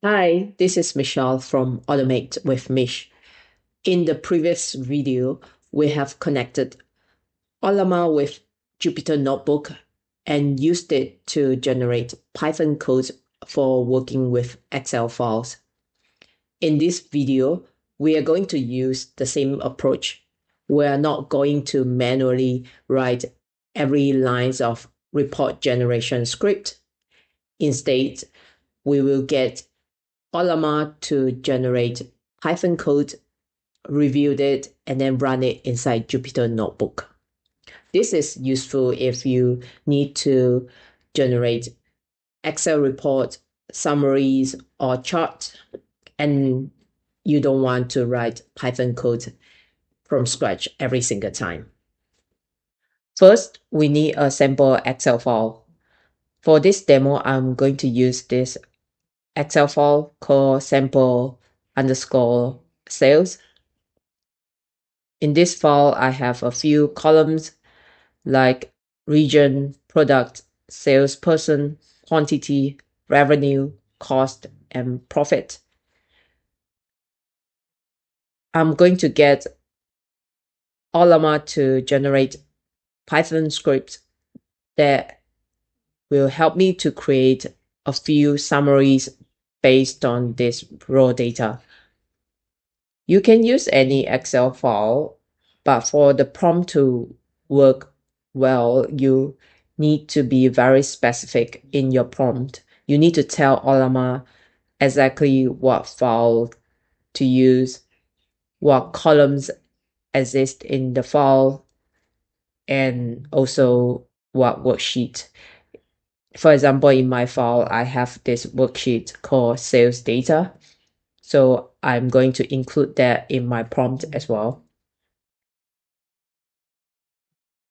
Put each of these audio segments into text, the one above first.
Hi, this is Michelle from Automate with Mish. In the previous video, we have connected Ollama with Jupyter Notebook and used it to generate Python code for working with Excel files. In this video, we are going to use the same approach. We are not going to manually write every lines of report generation script. Instead, we will get Ollama to generate Python code, reviewed it, and then run it inside Jupyter Notebook. This is useful if you need to generate Excel reports, summaries, or charts, and you don't want to write Python code from scratch every single time. First, we need a sample Excel file. For this demo, I'm going to use this Excel file called sample underscore sales. In this file, I have a few columns like region, product, salesperson, quantity, revenue, cost, and profit. I'm going to get Ollama to generate Python scripts that will help me to create a few summaries based on this raw data. You can use any Excel file, but for the prompt to work well, you need to be very specific in your prompt. You need to tell Ollama exactly what file to use, what columns exist in the file, and also what worksheet. For example, in my file, I have this worksheet called sales data. So I'm going to include that in my prompt as well.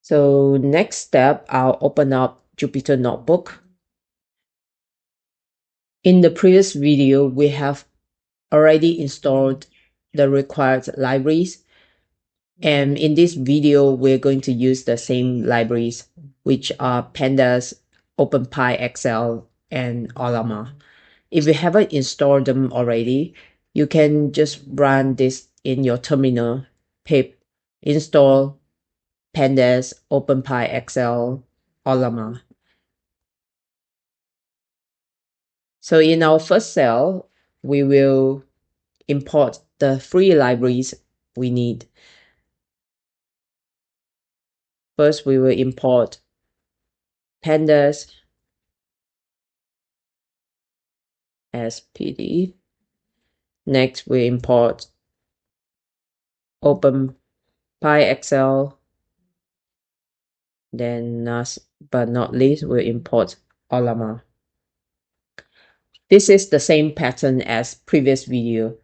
So next step, I'll open up Jupyter Notebook. In the previous video, we have already installed the required libraries. And in this video, we're going to use the same libraries, which are pandas, openpyxl, and Ollama. If you haven't installed them already, you can just run this in your terminal, pip install pandas, openpyxl, Ollama. So in our first cell, we will import the three libraries we need. First, we will import pandas as PD. Next, we import openpyxl. Then last but not least, we import Ollama. This is the same pattern as previous video.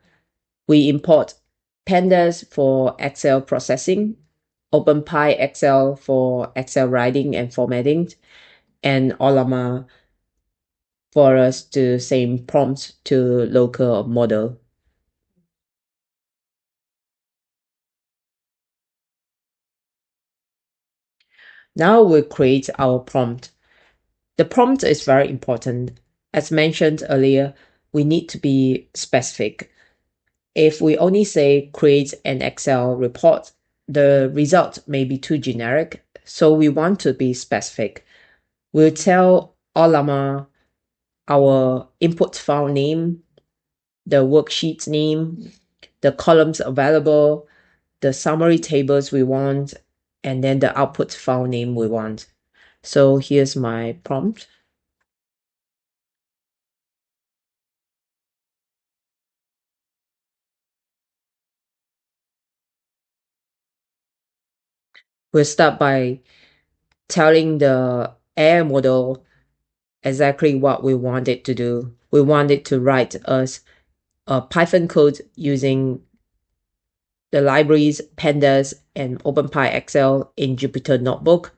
We import pandas for Excel processing, openpyxl for Excel writing and formatting, and Ollama for us to send prompts to local model. Now we create our prompt. The prompt is very important. As mentioned earlier, we need to be specific. If we only say create an Excel report, the result may be too generic, so we want to be specific. We'll tell Ollama our input file name, the worksheet name, the columns available, the summary tables we want, and then the output file name we want. So here's my prompt. We'll start by telling the AI model exactly what we want it to do. We want it to write us a Python code using the libraries pandas and openpyxl in Jupyter Notebook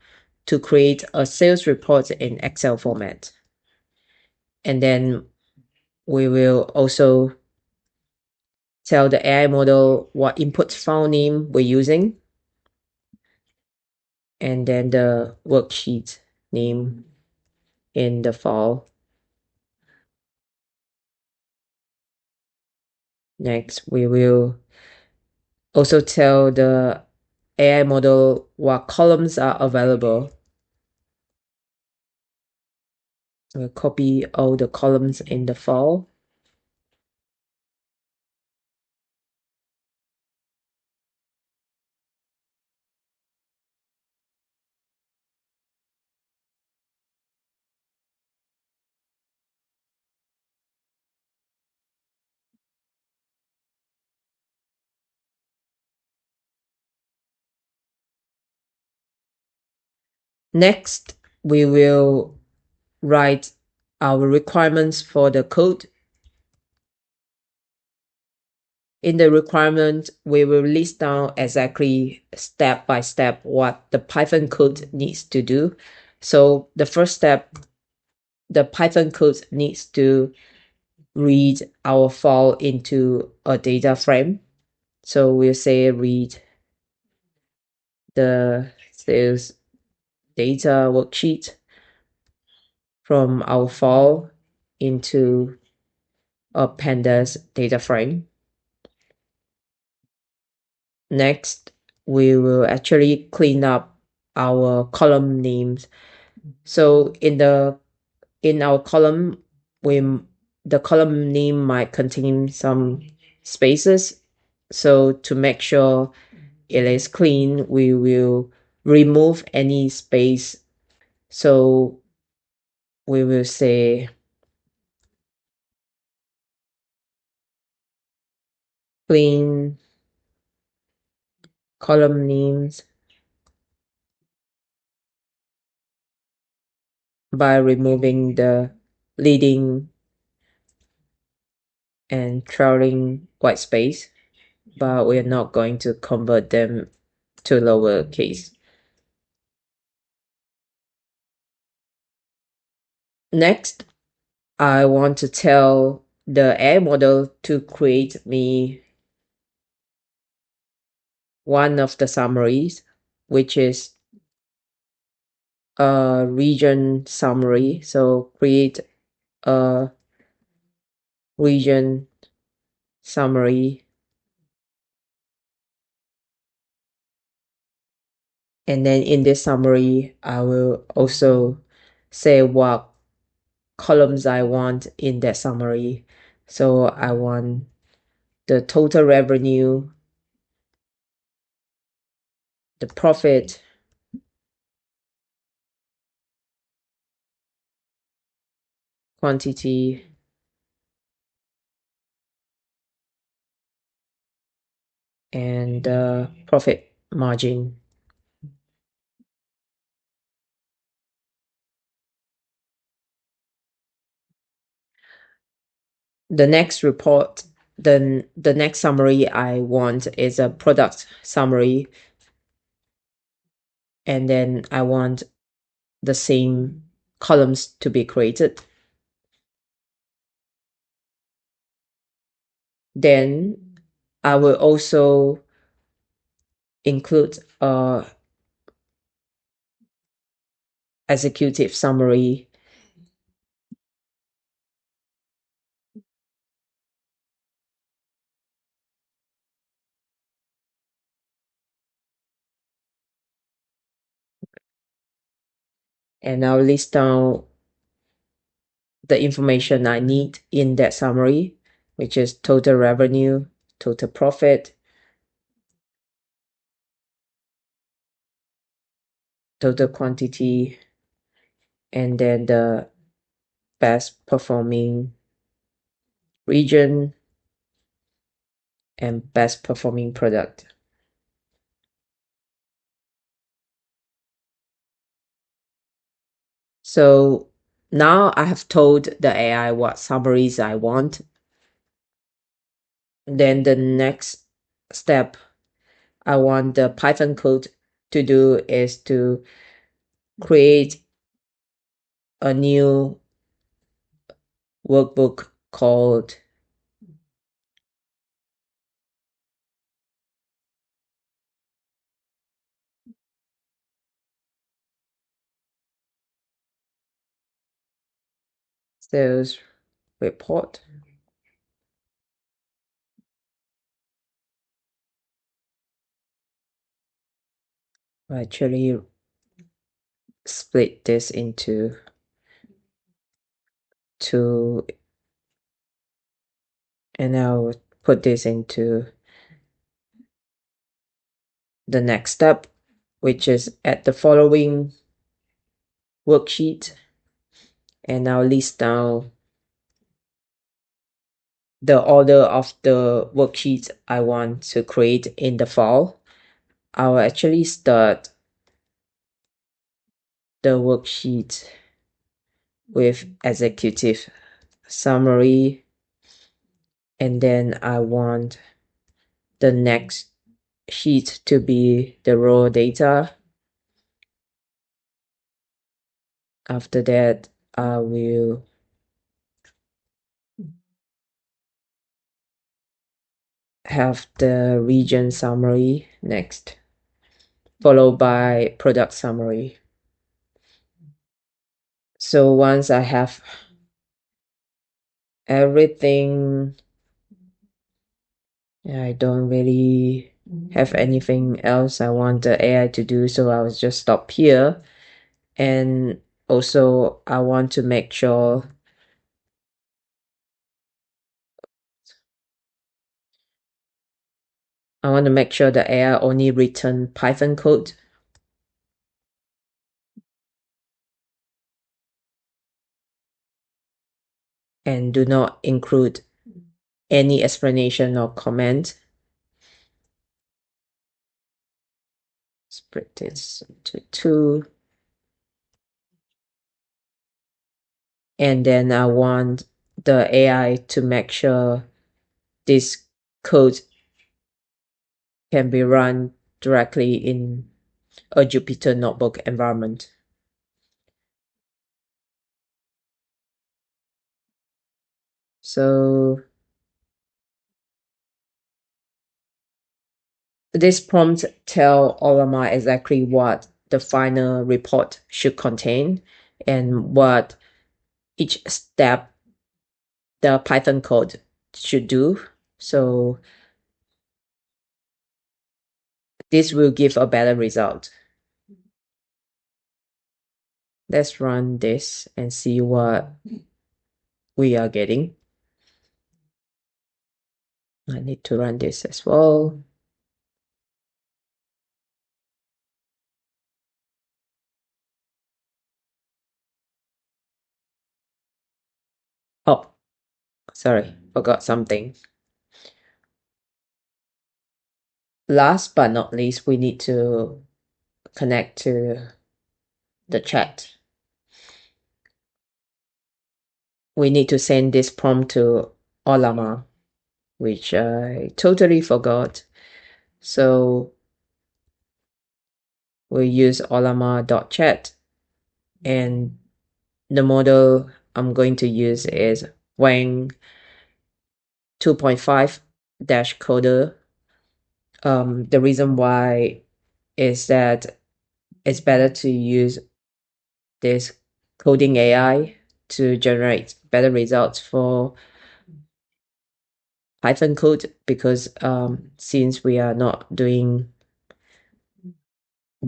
to create a sales report in Excel format. And then we will also tell the AI model what input file name we're using, and then the worksheet name in the file. Next, we will also tell the AI model what columns are available. We'll copy all the columns in the file. Next, we will write our requirements for the code. In the requirement, we will list down exactly step by step what the Python code needs to do. So the first step, the Python code needs to read our file into a data frame. So we'll say read the sales data worksheet from our file into a pandas data frame. Next, we will actually clean up our column names. So in our column, the column name might contain some spaces. So to make sure it is clean, we will remove any space. So we will say clean column names by removing the leading and trailing white space, but we're not going to convert them to lowercase. Next, I want to tell the AI model to create me one of the summaries, which is a region summary. So create a region summary. And then in this summary, I will also say what columns I want in that summary. So I want the total revenue, the profit, quantity, and the profit margin. The next report, the next summary I want is a product summary. And then I want the same columns to be created. Then I will also include a executive summary. And I'll list down the information I need in that summary, which is total revenue, total profit, total quantity, and then the best performing region and best performing product. So now I have told the AI what summaries I want. Then the next step I want the Python code to do is to create a new workbook called sales report. actually split this into two, and I'll put this into the next step, which is at the following worksheet, and I'll list down the order of the worksheets I want to create in the file. I'll actually start the worksheet with executive summary, and then I want the next sheet to be the raw data. After that, I will have the region summary next, followed by product summary. So once I have everything, I don't really have anything else I want the AI to do, so I'll just stop here. And also I want to make sure the AI only return Python code. And do not include any explanation or comment. Split this into two. And then I want the AI to make sure this code can be run directly in a Jupyter Notebook environment. So this prompt tell Ollama exactly what the final report should contain and what each step the Python code should do. So this will give a better result. Let's run this and see what we are getting. I need to run this as well. Oh, sorry, forgot something. Last but not least, we need to connect to the chat. We need to send this prompt to Ollama, which I totally forgot. So we'll use ollama.chat, and the model I'm going to use is Wang 2.5 dash coder. The reason why is that it's better to use this coding AI to generate better results for Python code, because since we are not doing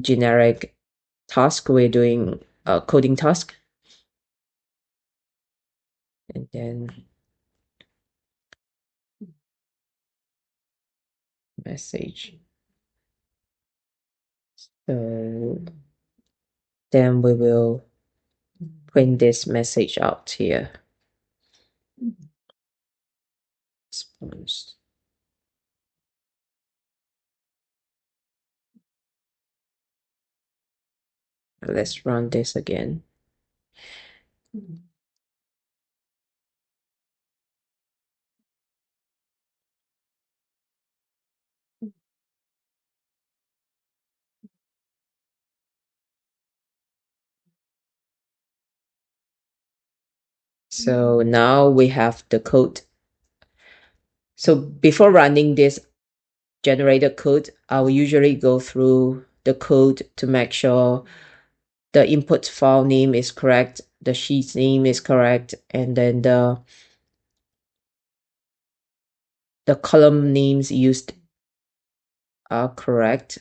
generic task, we're doing a coding task. And then message. So then we will print this message out here. Response. Let's run this again. So now we have the code. So before running this generated code, I will usually go through the code to make sure the input file name is correct, the sheet name is correct, and then the column names used are correct.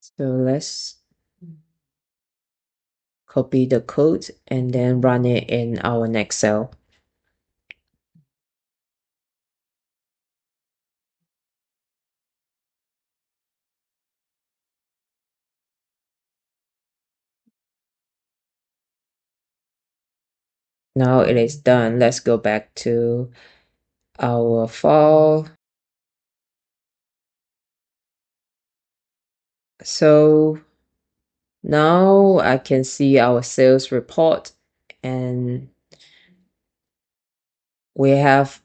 So let's copy the code and then run it in our next cell. Now it is done. Let's go back to our file. So now I can see our sales report, and we have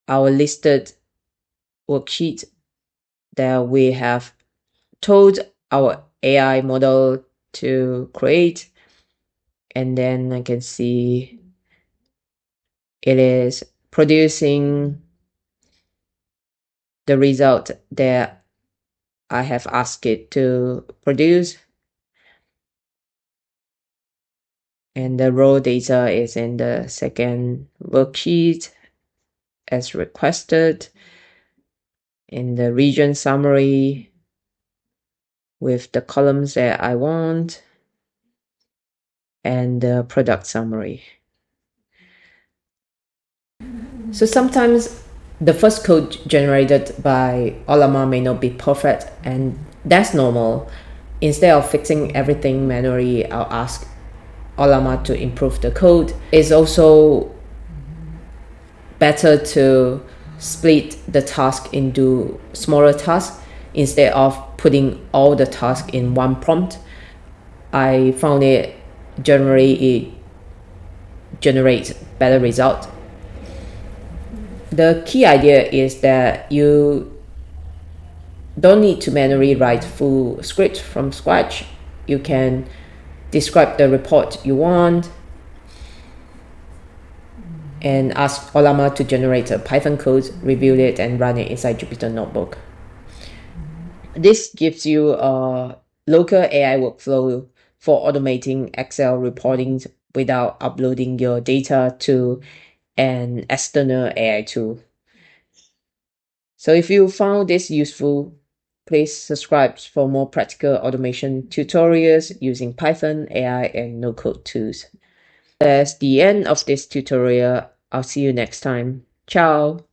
our listed worksheet that we have told our AI model to create. And then I can see it is producing the result that I have asked it to produce. And the raw data is in the second worksheet as requested, in the region summary with the columns that I want, and the product summary. So sometimes the first code generated by Ollama may not be perfect, and that's normal. Instead of fixing everything manually, I'll ask Ollama to improve the code. It's also better to split the task into smaller tasks instead of putting all the tasks in one prompt. I found it generally generates better results. The key idea is that you don't need to manually write full script from scratch. You can describe the report you want and ask Ollama to generate a Python code, review it, and run it inside Jupyter Notebook. This gives you a local AI workflow for automating Excel reporting without uploading your data to an external AI tool. So if you found this useful, please subscribe for more practical automation tutorials using Python, AI, and no-code tools. That's the end of this tutorial. I'll see you next time. Ciao!